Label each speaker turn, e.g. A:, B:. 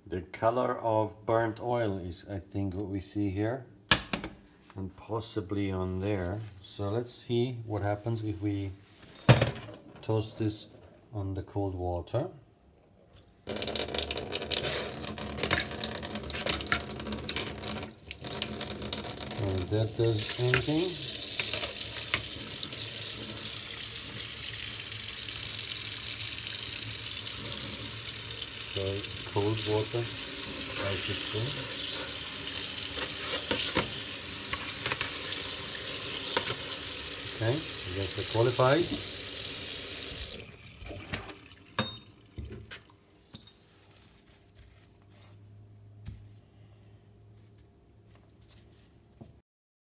A: The color of burnt oil is, I think, what we see here, and possibly on there. So let's see what happens if we toast this on the cold water. And if that does anything. So cold water, I should say. Okay, that's qualified.